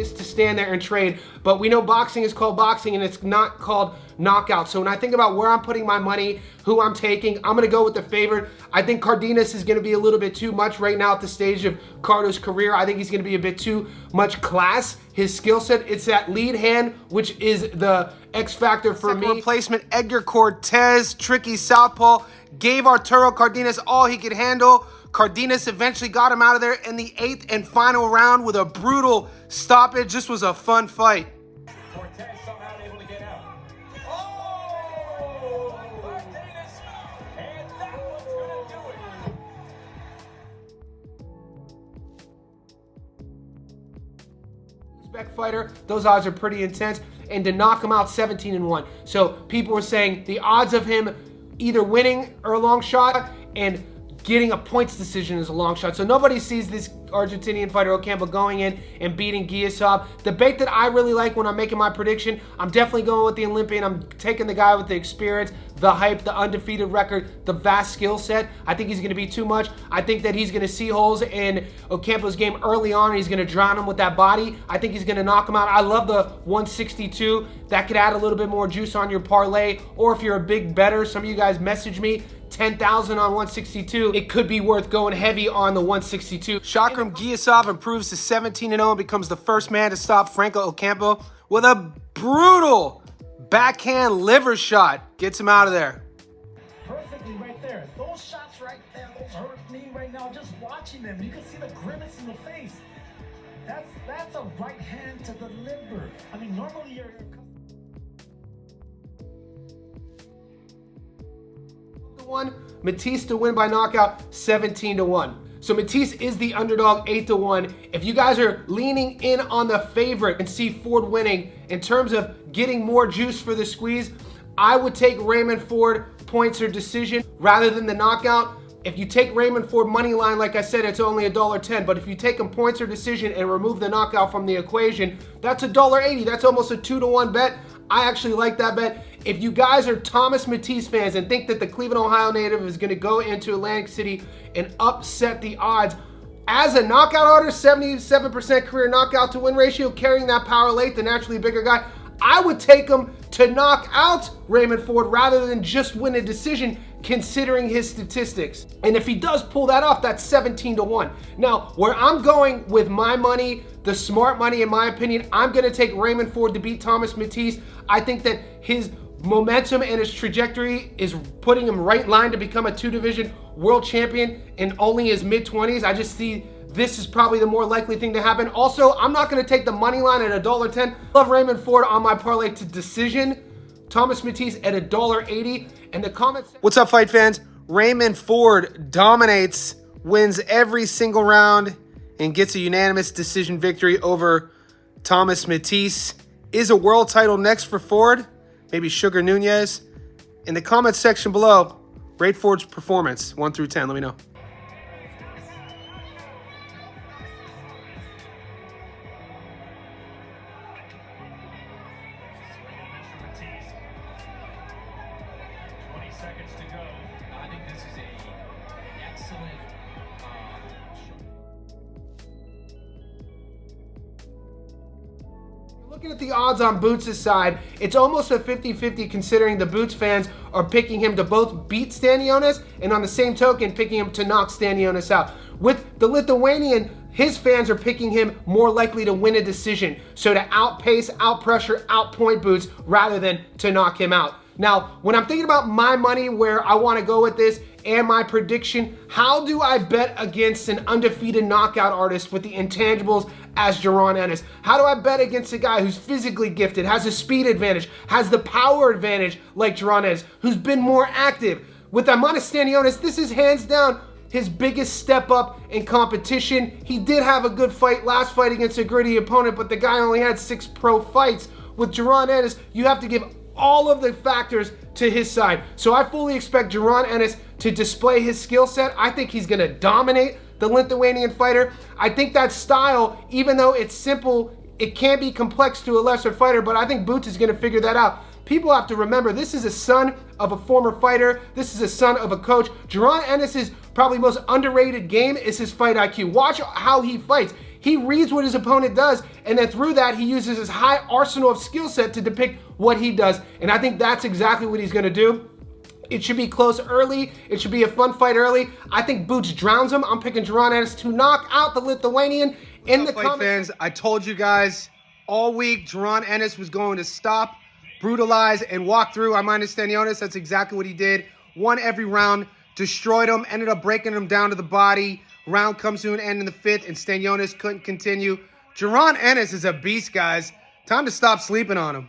willingness to stand there and trade. But we know boxing is called boxing and it's not called knockout. So when I think about where I'm putting my money, who I'm taking, I'm going to go with the favorite. I think Cardenas is going to be a little bit too much right now at the stage of Cardo's career. I think he's going to be a bit too much class. His skill set, it's that lead hand, which is the X factor for me. Replacement Edgar Cortez, tricky southpaw, gave Arturo Cardenas all he could handle. Cardenas eventually got him out of there in the 8th and final round with a brutal stoppage. This was a fun fight. Cortez somehow able to get out. Oh! Cardenas, and that one's gonna do it. Respect fighter, those odds are pretty intense. And to knock him out 17-1. So people were saying the odds of him either winning or a long shot and getting a points decision is a long shot. So nobody sees this Argentinian fighter Ocampo going in and beating Giasov. The bait that I really like when I'm making my prediction, I'm definitely going with the Olympian. I'm taking the guy with the experience, the hype, the undefeated record, the vast skill set. I think he's going to be too much. I think that he's going to see holes in Ocampo's game early on and he's going to drown him with that body. I think he's going to knock him out. I love the 162. That could add a little bit more juice on your parlay. Or if you're a big bettor, some of you guys message me, 10,000 on 162, it could be worth going heavy on the 162. Shakram Giasov improves to 17-0 and becomes the first man to stop Franco Ocampo with a brutal backhand liver shot. Gets him out of there. Perfectly right there. Those shots right there, those hurt me right now. Just watching them, you can see the grimace in the face. That's a right hand to the liver. I mean, normally you're Matisse to win by knockout 17-1. So Matisse is the underdog 8-1. If you guys are leaning in on the favorite and see Ford winning in terms of getting more juice for the squeeze, I would take Raymond Ford points or decision rather than the knockout. If you take Raymond Ford money line, like I said, it's only $1.10. But if you take him points or decision and remove the knockout from the equation, that's $1.80. That's almost a 2-1 bet. I actually like that bet. If you guys are Thomas Matisse fans and think that the Cleveland, Ohio native is going to go into Atlantic City and upset the odds, as a knockout artist, 77% career knockout to win ratio, carrying that power late, the naturally bigger guy, I would take him to knock out Raymond Ford rather than just win a decision, considering his statistics. And if he does pull that off, that's 17-1. Now, where I'm going with my money, the smart money in my opinion, I'm going to take Raymond Ford to beat Thomas Matisse. I think that his momentum and his trajectory is putting him right in line to become a 2-division world champion in only his mid-20s. I just see this is probably the more likely thing to happen. Also, I'm not going to take the money line at $1.10. Love Raymond Ford on my parlay to decision. Thomas Matisse at $1.80. And the comments. What's up, fight fans? Raymond Ford dominates, wins every single round, and gets a unanimous decision victory over Thomas Matisse. Is a world title next for Ford? Maybe Sugar Nunez? In the comments section below, rate Ford's performance 1 through 10. Let me know. Seconds to go. I think this is an excellent Looking at the odds on Boots' side, it's almost a 50-50 considering the Boots fans are picking him to both beat Stanionis and on the same token picking him to knock Stanionis out. With the Lithuanian, his fans are picking him more likely to win a decision. So to outpace, outpressure, outpoint Boots rather than to knock him out. Now, when I'm thinking about my money, where I want to go with this and my prediction, how do I bet against an undefeated knockout artist with the intangibles as Jaron Ennis? How do I bet against a guy who's physically gifted, has a speed advantage, has the power advantage like Jaron Ennis, who's been more active? With Eimantas Stanionis, this is hands down his biggest step up in competition. He did have a good fight last fight against a gritty opponent, but the guy only had 6 pro fights. With Jaron Ennis, you have to give all of the factors to his side. So I fully expect Jaron Ennis to display his skill set. I think he's going to dominate the Lithuanian fighter. I think that style, even though it's simple, it can be complex to a lesser fighter, but I think Boots is going to figure that out. People have to remember, this is a son of a former fighter. This is a son of a coach. Jaron Ennis's probably most underrated game is his fight IQ. Watch how he fights. He reads what his opponent does, and then through that, he uses his high arsenal of skill set to depict what he does. And I think that's exactly what he's gonna do. It should be close early. It should be a fun fight early. I think Boots drowns him. I'm picking Jaron Ennis to knock out the Lithuanian. In the fight fans, I told you guys all week Jaron Ennis was going to stop, brutalize, and walk through Eimantas Stanionis. That's exactly what he did. Won every round, destroyed him, ended up breaking him down to the body. Round comes to an end in the 5th, and Stanionis couldn't continue. Jaron Ennis is a beast, guys. Time to stop sleeping on him.